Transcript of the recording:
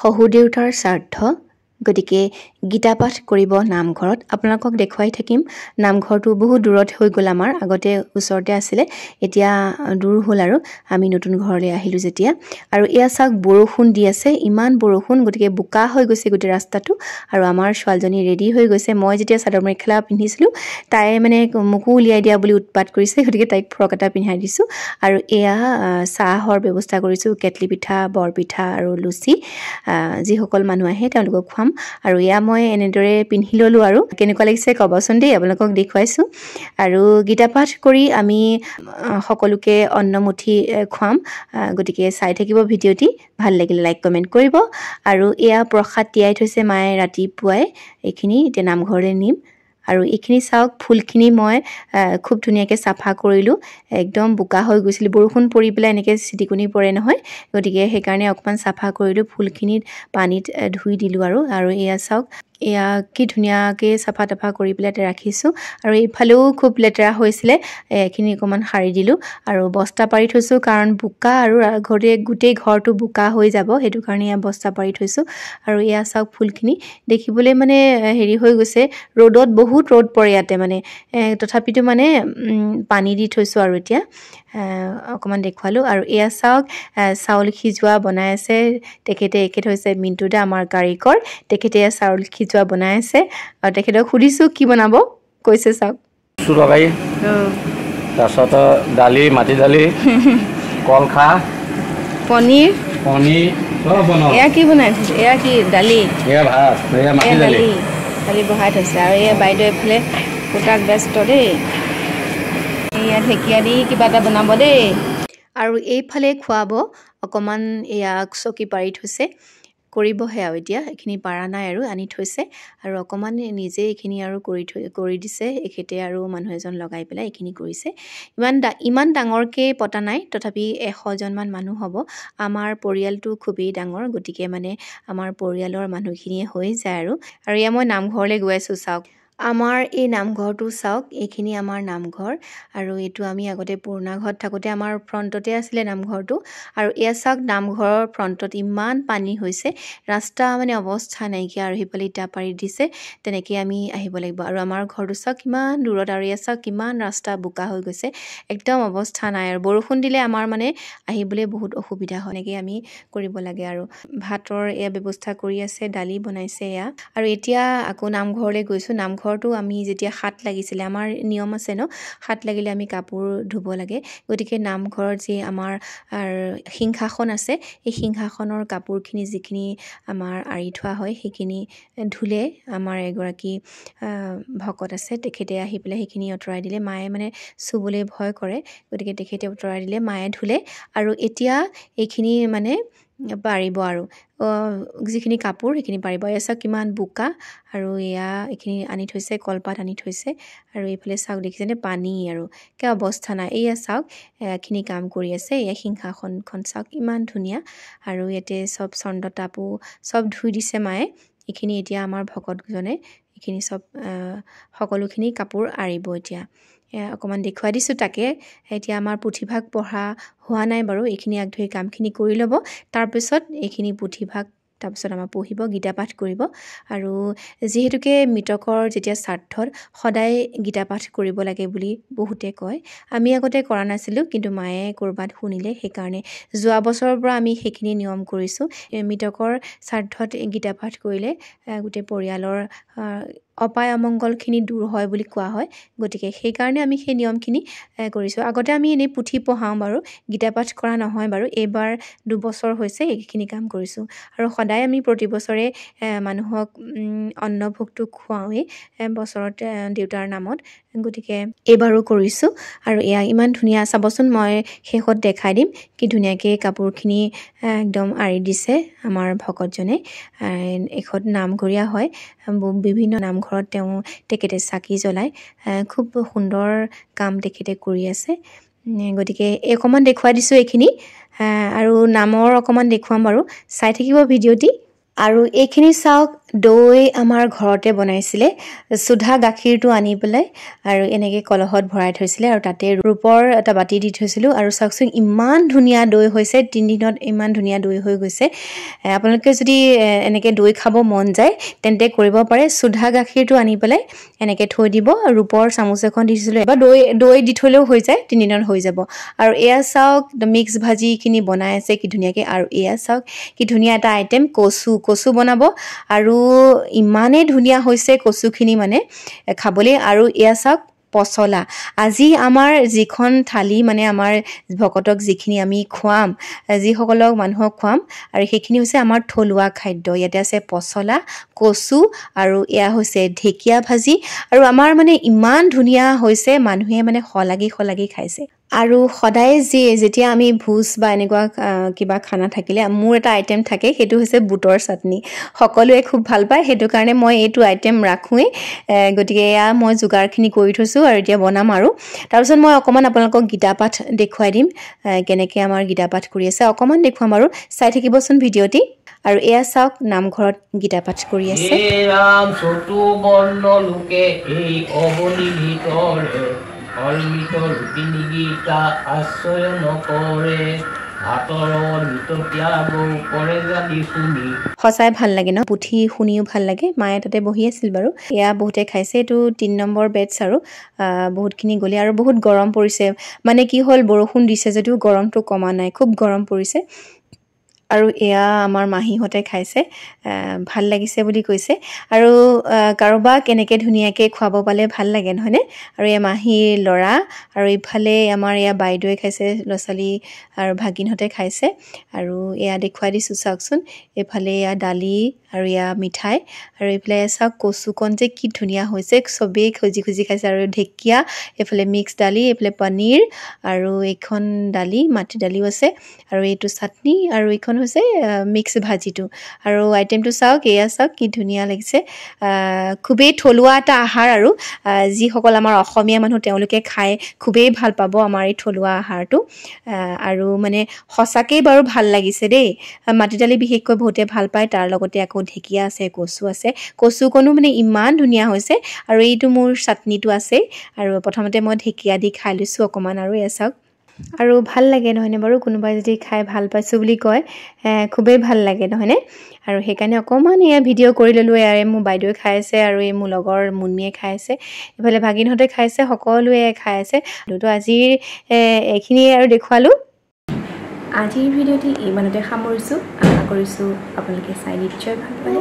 শহু দেউতাৰ শ্ৰাদ্ধ গতিকে গীতা পাঠ কৰিব নামঘৰত আপোনালোকক দেখুৱাই থাকিম নামঘৰটো বহুত দূৰত হৈ গ'ল আমাৰ আগতে ওচৰতে আছিলে এতিয়া দূৰ হ'ল আৰু আমি নতুন ঘৰলৈ আহিলোঁ যেতিয়া আৰু এয়া চাওক বৰষুণ দি আছে ইমান বৰষুণ গতিকে বোকা হৈ গৈছে গোটেই ৰাস্তাটো আৰু আমাৰ ছোৱালীজনী ৰেডি হৈ গৈছে মই যেতিয়া চাদৰ মেখেলা পিন্ধিছিলোঁ তাই মানে মোকো উলিয়াই দিয়া বুলি উৎপাত কৰিছে গতিকে তাইক ফ্ৰক এটা পিন্ধাই দিছোঁ আৰু এয়া চাহৰ ব্যৱস্থা কৰিছোঁ কেটলি পিঠা বৰ পিঠা আৰু লুচি যিসকল মানুহ আহে তেওঁলোকক খুৱাম আৰু এয়া মই এনেদৰে পিন্ধি ল'লোঁ আৰু কেনেকুৱা লাগিছে ক'বচোন দেই আপোনালোকক দেখুৱাইছোঁ আৰু গীতা পাঠ কৰি আমি সকলোকে অন্নমুঠি খুৱাম গতিকে চাই থাকিব ভিডিঅ'টি ভাল লাগিলে লাইক কমেণ্ট কৰিব আৰু এয়া প্ৰসাদ তিয়াই থৈছে মায়ে ৰাতিপুৱাই এইখিনি এতিয়া নামঘৰলৈ নিম আৰু এইখিনি চাওক ফুলখিনি মই খুব ধুনীয়াকৈ চাফা কৰিলোঁ একদম বোকা হৈ গৈছিল বৰষুণ পৰি পেলাই এনেকৈ চিটিকনি পৰে নহয় গতিকে সেইকাৰণে অকণমান চাফা কৰিলোঁ ফুলখিনিত পানীত ধুই দিলোঁ আৰু এয়া চাওক এয়া কি ধুনীয়াকৈ চাফা তাফা কৰি পেলাই ৰাখিছোঁ আৰু এইফালেও খুব লেতেৰা হৈছিলে এইখিনি অকণমান সাৰি দিলোঁ আৰু বস্তা পাৰি থৈছোঁ কাৰণ বোকা আৰু গোটেই ঘৰটো বোকা হৈ যাব সেইটো কাৰণে এয়া বস্তা পাৰি থৈছোঁ আৰু এয়া চাওক ফুলখিনি দেখিবলৈ মানে হেৰি হৈ গৈছে ৰ'দত বহুত ৰ'দ পৰে ইয়াতে মানে তথাপিতো মানে পানী দি থৈছোঁ আৰু এতিয়া অকণমান দেখুৱালোঁ আৰু এয়া চাওক চাউল সিজোৱা বনাই আছে এখেত হৈছে মিণ্টু দা আমাৰ কাৰিকৰ তেখেতে চাউল সিজোৱা বনাই আছে আৰু তেখেতক সুধিছোঁ কি বনাব কৈছে চাওক লগাই তাৰপিছত দালি মাটি দালি কলখাৰ পনীৰ চব বনাওঁ এয়া কি বনাই থৈছে এয়া কি দালি এয়া ভাত এয়া মাটি দালি বহাই থৈছে আৰু এয়া বাইদেউ এইফালে কোটাক ব্যস্ত দেই এয়া ঢেকীয়া দি কিবা এটা বনাব দেই আৰু এইফালে খুৱাব অকণমান এয়া চকী পাৰি থৈছে কৰিবহে আৰু এতিয়া এইখিনি পাৰা নাই আৰু আনি থৈছে আৰু অকণমান নিজে এইখিনি আৰু কৰি দিছে এখেতে আৰু মানুহ এজন লগাই পেলাই এইখিনি কৰিছে ইমান ডাঙৰকৈ পতা নাই তথাপি 100জনমান মানুহ হ'ব আমাৰ পৰিয়ালটো খুবেই ডাঙৰ গতিকে মানে আমাৰ পৰিয়ালৰ মানুহখিনিয়ে হৈ যায় আৰু এয়া মই নামঘৰলৈ গৈ আছোঁ চাওক আমাৰ এই নামঘৰটো চাওক এইখিনি আমাৰ নামঘৰ আৰু এইটো আমি আগতে পুৰণা ঘৰত থাকোঁতে আমাৰ ফ্ৰণ্টতে আছিলে নামঘৰটো আৰু এয়া চাওক নামঘৰৰ ফ্ৰণ্টত ইমান পানী হৈছে ৰাস্তা মানে অৱস্থা নাইকিয়া আৰু সেইফালে ইটা পাৰি দিছে তেনেকৈ আমি আহিব লাগিব আৰু আমাৰ ঘৰটো চাওক কিমান দূৰত আৰু এয়া চাওক কিমান ৰাস্তা বোকা হৈ গৈছে একদম অৱস্থা নাই আৰু বৰষুণ দিলে আমাৰ মানে আহিবলৈ বহুত অসুবিধা হয় এনেকৈ আমি কৰিব লাগে আৰু ভাতৰ এয়া ব্যৱস্থা কৰি আছে দালি বনাইছে এয়া আৰু এতিয়া আকৌ নামঘৰলৈ গৈছোঁ নামঘৰটো আমি যেতিয়া হাত লাগিছিলে আমাৰ নিয়ম আছে ন হাত লাগিলে আমি কাপোৰ ধুব লাগে গতিকে নামঘৰত যি আমাৰ সিংহাসন আছে এই সিংহাসনৰ কাপোৰখিনি যিখিনি আমাৰ আঁৰি থোৱা হয় সেইখিনি ধুলে আমাৰ এগৰাকী ভকত আছে তেখেতে আহি পেলাই সেইখিনি আঁতৰাই দিলে মায়ে মানে চুবলৈ ভয় কৰে গতিকে তেখেতে আঁতৰাই দিলে মায়ে ধুলে আৰু এতিয়া এইখিনি মানে পাৰিব আৰু যিখিনি কাপোৰ সেইখিনি পাৰিব এয়া চাওক কিমান বোকা আৰু এইখিনি আনি থৈছে কলপাত আনি থৈছে আৰু এইফালে চাওক দেখিছেনে পানী আৰু কিয় অৱস্থা নাই এয়া চাওক এইখিনি কাম কৰি আছে এয়া সিংহাসনখন চাওক ইমান ধুনীয়া আৰু ইয়াতে চব চন্দ্ৰতাপো চব ধুই দিছে মায়ে এইখিনি এতিয়া আমাৰ ভকতজনে এইখিনি চব সকলোখিনি কাপোৰ আঁৰিব এতিয়া অকণমান দেখুৱাই দিছোঁ তাকে এতিয়া আমাৰ পুথিভাগ পঢ়া হোৱা নাই বাৰু এইখিনি আগ ধৰি কামখিনি কৰি ল'ব তাৰপিছত এইখিনি পুথিভাগ তাৰপিছত আমাৰ পঢ়িব গীতা পাঠ কৰিব আৰু যিহেতুকে মৃতকৰ যেতিয়া শ্ৰাদ্ধত সদায় গীতা পাঠ কৰিব লাগে বুলি বহুতে কয় আমি আগতে কৰা নাছিলোঁ কিন্তু মায়ে ক'ৰবাত শুনিলে সেইকাৰণে যোৱা বছৰৰ পৰা আমি সেইখিনি নিয়ম কৰিছোঁ মৃতকৰ শ্ৰাদ্ধত গীতা পাঠ কৰিলে গোটেই পৰিয়ালৰ অপায় অমংগলখিনি দূৰ হয় বুলি কোৱা হয় গতিকে সেইকাৰণে আমি সেই নিয়মখিনি কৰিছোঁ আগতে আমি এনেই পুথি পঢ়াওঁ বাৰু গীতা পাঠ কৰা নহয় বাৰু এইবাৰ 2 বছৰ হৈছে এইখিনি কাম কৰিছোঁ আৰু সদায় আমি প্ৰতি বছৰে মানুহক অন্নভোগটো খুৱাওঁৱেই বছৰত দেউতাৰ নামত গতিকে এইবাৰো কৰিছোঁ আৰু এয়া ইমান ধুনীয়া চাবচোন মই শেষত দেখাই দিম কি ধুনীয়াকৈ কাপোৰখিনি একদম আঁৰি দিছে আমাৰ ভকতজনে এখন নামঘৰীয়া হয় বিভিন্ন নামঘৰত তেখেতে চাকি জ্বলায় খুব সুন্দৰ কাম তেখেতে কৰি আছে গতিকে অকণমান দেখুৱাই দিছোঁ এইখিনি আৰু নামৰ অকণমান দেখুৱাম বাৰু চাই থাকিব ভিডিঅ'টি আৰু এইখিনি চাওক দৈ আমাৰ ঘৰতে বনাইছিলে সুধা গাখীৰটো আনি পেলাই আৰু এনেকৈ কলহত ভৰাই থৈছিলে আৰু তাতে ৰূপৰ এটা বাতি দি থৈছিলোঁ আৰু চাওকচোন ইমান ধুনীয়া দৈ হৈছে 3 দিনত ইমান ধুনীয়া দৈ হৈ গৈছে আপোনালোকে যদি এনেকৈ দৈ খাব মন যায় তেন্তে কৰিব পাৰে সুধা গাখীৰটো আনি পেলাই এনেকৈ থৈ দিব ৰূপৰ চামুচ এখন দি দিছিলোঁ এবাৰ দৈ দি থলেও হৈ যায় 3 দিনত হৈ যাব আৰু এয়া চাওক মিক্স ভাজিখিনি বনাই আছে কি ধুনীয়াকৈ আৰু এয়া চাওক কি ধুনীয়া এটা আইটেম কচু বনাব আৰু ইমানে ধুনীয়া হৈছে কচুখিনি মানে খাবলৈ আৰু এয়া চাওক পচলা আজি আমাৰ যিখন থালি মানে আমাৰ ভকতক যিখিনি আমি খুৱাম যিসকলক মানুহক খুৱাম আৰু সেইখিনি হৈছে আমাৰ থলুৱা খাদ্য ইয়াতে আছে পচলা কচু আৰু এয়া হৈছে ঢেকীয়া ভাজি আৰু আমাৰ মানে ইমান ধুনীয়া হৈছে মানুহে মানে খলাগি খাইছে আৰু সদায় যেতিয়া আমি ভোজ বা এনেকুৱা কিবা খানা থাকিলে মোৰ এটা আইটেম থাকে সেইটো হৈছে বুটৰ চাটনি সকলোৱে খুব ভাল পায় সেইটো কাৰণে মই এইটো আইটেম ৰাখোঁৱেই গতিকে এয়া মই যোগাৰখিনি কৰি থৈছোঁ আৰু এতিয়া বনাম আৰু তাৰপিছত মই অকণমান আপোনালোকক গীতাপাঠ দেখুৱাই দিম কেনেকৈ আমাৰ গীতাপাঠ কৰি আছে অকণমান দেখুৱাম আৰু চাই থাকিবচোন ভিডিঅ'টি আৰু এয়া চাওক নামঘৰত গীতাপাঠ কৰি আছে ৰাম চতু বৰ্ণ লোকে এই অৱনি ভিতৰে অল্মিত ৰুপিনী গীতা আশ্ৰয় নকৰে সঁচাই ভাল লাগে ন পুথি শুনিও ভাল লাগে মায়ে তাতে বহি আছিল বাৰু এয়া বহুতে খাইছে এইটো 3 নম্বৰ বেটছ আৰু বহুতখিনি গ'লে আৰু বহুত গৰম পৰিছে মানে কি হ'ল বৰষুণ দিছে যদিও গৰমটো কমা নাই খুব গৰম পৰিছে আৰু এয়া আমাৰ মাহীহঁতে খাইছে ভাল লাগিছে বুলি কৈছে আৰু কাৰোবাক এনেকৈ ধুনীয়াকৈ খুৱাব পালে ভাল লাগে নহয়নে আৰু এয়া মাহীৰ ল'ৰা আৰু ইফালে আমাৰ এয়া বাইদেৱে খাইছে ল'ৰা ছোৱালী আৰু ভাগিনহঁতে খাইছে আৰু এয়া দেখুৱাই দিছোঁ চাওকচোন এইফালে এয়া দালি আৰু এয়া মিঠাই আৰু এইফালে চাওক কচুকণ যে কি ধুনীয়া হৈছে চবেই খুজি খাইছে আৰু ঢেকীয়া এইফালে মিক্স দালি এইফালে পনীৰ আৰু এইখন দালি মাটি দালিও আছে আৰু এইটো চাটনি আৰু এইখন হৈছে মিক্স ভাজিটো আৰু আইটেমটো চাওক এয়া চাওক কি ধুনীয়া লাগিছে খুবেই থলুৱা এটা আহাৰ আৰু যিসকল আমাৰ অসমীয়া মানুহ তেওঁলোকে খাই খুবেই ভাল পাব আমাৰ এই থলুৱা আহাৰটো আৰু মানে সঁচাকেই বাৰু ভাল লাগিছে দেই মাটি দালি বিশেষকৈ বহুতে ভাল পায় তাৰ লগতে আকৌ ঢেকীয়া আছে কচু আছে কচুকণো মানে ইমান ধুনীয়া হৈছে আৰু এইটো মোৰ চাটনিটো আছে আৰু প্ৰথমতে মই ঢেকীয়া দি খাই লৈছোঁ অকণমান আৰু এয়া চাওক আৰু ভাল লাগে নহয়নে বাৰু কোনোবাই যদি খাই ভাল পাইছোঁ বুলি কয় খুবেই ভাল লাগে নহয়নে আৰু সেইকাৰণে অকণমান এয়া ভিডিঅ' কৰি ল'লোঁ এয়া মোৰ বাইদেৱে খাই আছে আৰু এই মোৰ লগৰ মুনমিয়ে খাই আছে এইফালে ভাগিনহঁতে খাইছে সকলোৱে খাই আছে তো আজিৰ এইখিনিয়ে আৰু দেখুৱালোঁ আজিৰ ভিডিঅ'টি ইমানতে সামৰিছোঁ আশা কৰিছোঁ আপোনালোকে চাই নিশ্চয় ভাল পালে